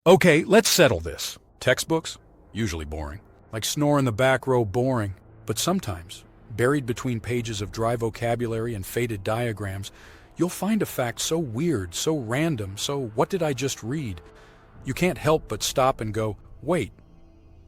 Okay, let's settle this. Textbooks? Usually boring. Like Snore in the Back Row, boring. But sometimes, buried between pages of dry vocabulary and faded diagrams, you'll find a fact so weird, so random, so what did I just read? You can't help but stop and go, wait,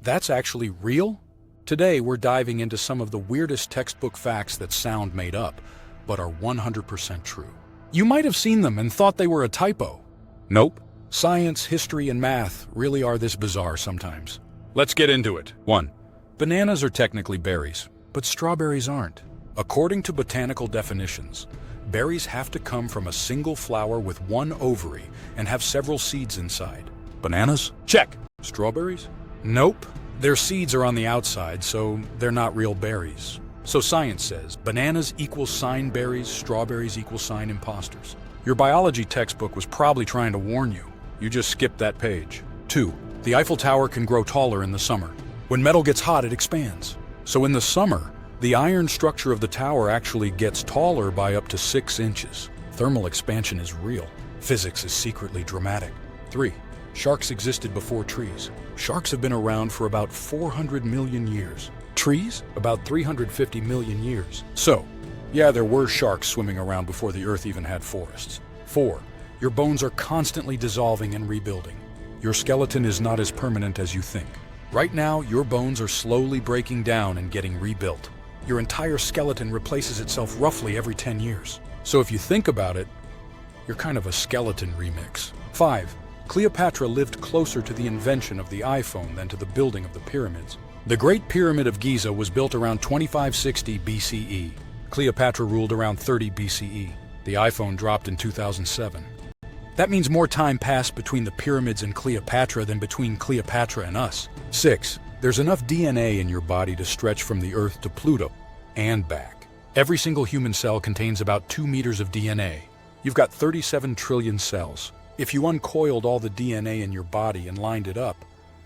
that's actually real? Today we're diving into some of the weirdest textbook facts that sound made up, but are 100% true. You might have seen them and thought they were a typo. Nope. Science, history, and math really are this bizarre sometimes. Let's get into it. 1. Bananas are technically berries, but strawberries aren't. According to botanical definitions, berries have to come from a single flower with one ovary and have several seeds inside. Bananas? Check. Strawberries? Nope. Their seeds are on the outside, so they're not real berries. So science says bananas equals sign berries, strawberries equals sign imposters. Your biology textbook was probably trying to warn you. You just skipped that page. 2. The Eiffel Tower can grow taller in the summer. When metal gets hot, it expands. So in the summer, the iron structure of the tower actually gets taller by up to 6 inches. Thermal expansion is real. Physics is secretly dramatic. 3. Sharks existed before trees. Sharks have been around for about 400 million years. Trees? About 350 million years. So, yeah, there were sharks swimming around before the Earth even had forests. 4. Your bones are constantly dissolving and rebuilding. Your skeleton is not as permanent as you think. Right now, your bones are slowly breaking down and getting rebuilt. Your entire skeleton replaces itself roughly every 10 years. So if you think about it, you're kind of a skeleton remix. 5. Cleopatra lived closer to the invention of the iPhone than to the building of the pyramids. The Great Pyramid of Giza was built around 2560 BCE. Cleopatra ruled around 30 BCE. The iPhone dropped in 2007. That means more time passed between the pyramids and Cleopatra than between Cleopatra and us. 6. There's enough DNA in your body to stretch from the Earth to Pluto and back. Every single human cell contains about 2 meters of DNA. You've got 37 trillion cells. If you uncoiled all the DNA in your body and lined it up,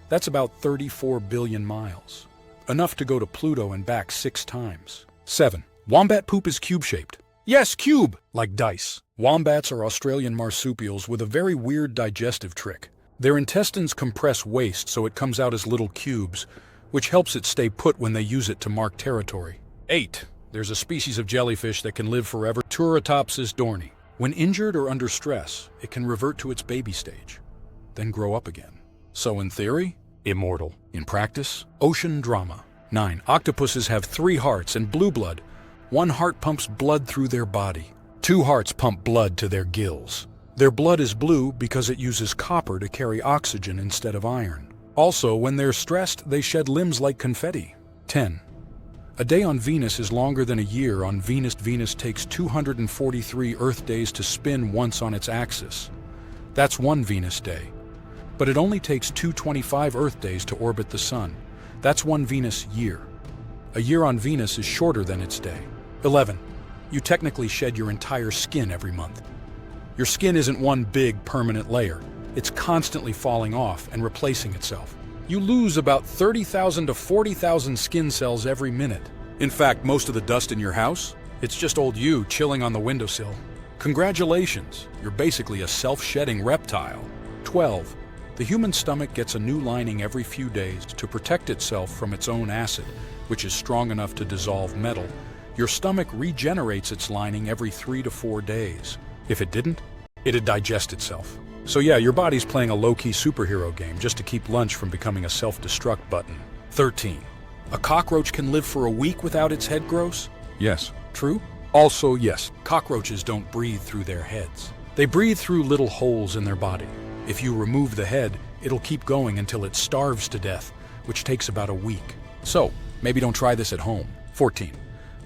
that's about 34 billion miles. Enough to go to Pluto and back 6 times. 7. Wombat poop is cube-shaped. Yes, cube, like dice. Wombats are Australian marsupials with a very weird digestive trick. Their intestines compress waste so it comes out as little cubes, which helps it stay put when they use it to mark territory. 8. There's a species of jellyfish that can live forever, Turritopsis dohrnii. When injured or under stress, it can revert to its baby stage, then grow up again. So in theory, immortal. In practice, ocean drama. 9. Octopuses have 3 hearts and blue blood. 1 heart pumps blood through their body. 2 hearts pump blood to their gills. Their blood is blue because it uses copper to carry oxygen instead of iron. Also, when they're stressed, they shed limbs like confetti. 10. A day on Venus is longer than a year on Venus. Venus takes 243 Earth days to spin once on its axis. That's 1 Venus day. But it only takes 225 Earth days to orbit the Sun. That's 1 Venus year. A year on Venus is shorter than its day. 11. You technically shed your entire skin every month. Your skin isn't one big permanent layer. It's constantly falling off and replacing itself. You lose about 30,000 to 40,000 skin cells every minute. In fact, most of the dust in your house, it's just old you chilling on the windowsill. Congratulations, you're basically a self-shedding reptile. 12. The human stomach gets a new lining every few days to protect itself from its own acid, which is strong enough to dissolve metal. Your stomach regenerates its lining every 3 to 4 days. If it didn't, it'd digest itself. So yeah, your body's playing a low-key superhero game just to keep lunch from becoming a self-destruct button. 13. A cockroach can live for a week without its head gross? Yes. True? Also, yes, cockroaches don't breathe through their heads. They breathe through little holes in their body. If you remove the head, it'll keep going until it starves to death, which takes about a week. So, maybe don't try this at home. 14.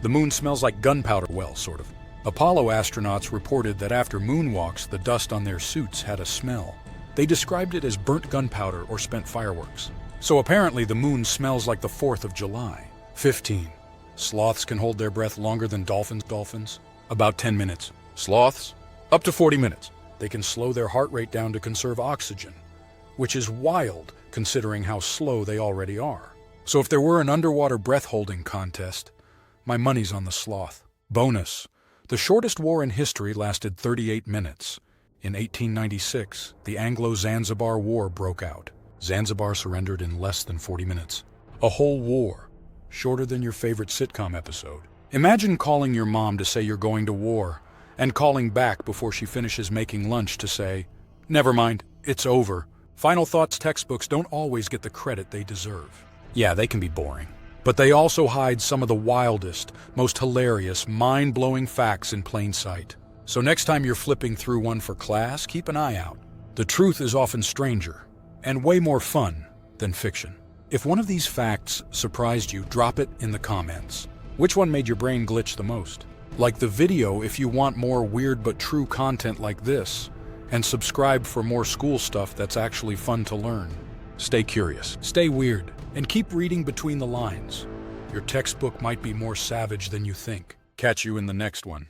The moon smells like gunpowder. Well, sort of. Apollo astronauts reported that after moonwalks, the dust on their suits had a smell. They described it as burnt gunpowder or spent fireworks. So apparently the moon smells like the 4th of July. 15. Sloths can hold their breath longer than dolphins. Dolphins? About 10 minutes. Sloths? Up to 40 minutes. They can slow their heart rate down to conserve oxygen, which is wild considering how slow they already are. So if there were an underwater breath-holding contest, my money's on the sloth. Bonus. The shortest war in history lasted 38 minutes. In 1896, the Anglo-Zanzibar War broke out. Zanzibar surrendered in less than 40 minutes. A whole war, shorter than your favorite sitcom episode. Imagine calling your mom to say you're going to war, and calling back before she finishes making lunch to say, "Never mind, it's over." Final Thoughts textbooks don't always get the credit they deserve. Yeah, they can be boring, but they also hide some of the wildest, most hilarious, mind-blowing facts in plain sight. So next time you're flipping through one for class, keep an eye out. The truth is often stranger, and way more fun than fiction. If one of these facts surprised you, drop it in the comments. Which one made your brain glitch the most? Like the video if you want more weird but true content like this, and subscribe for more school stuff that's actually fun to learn. Stay curious, stay weird, and keep reading between the lines. Your textbook might be more savage than you think. Catch you in the next one.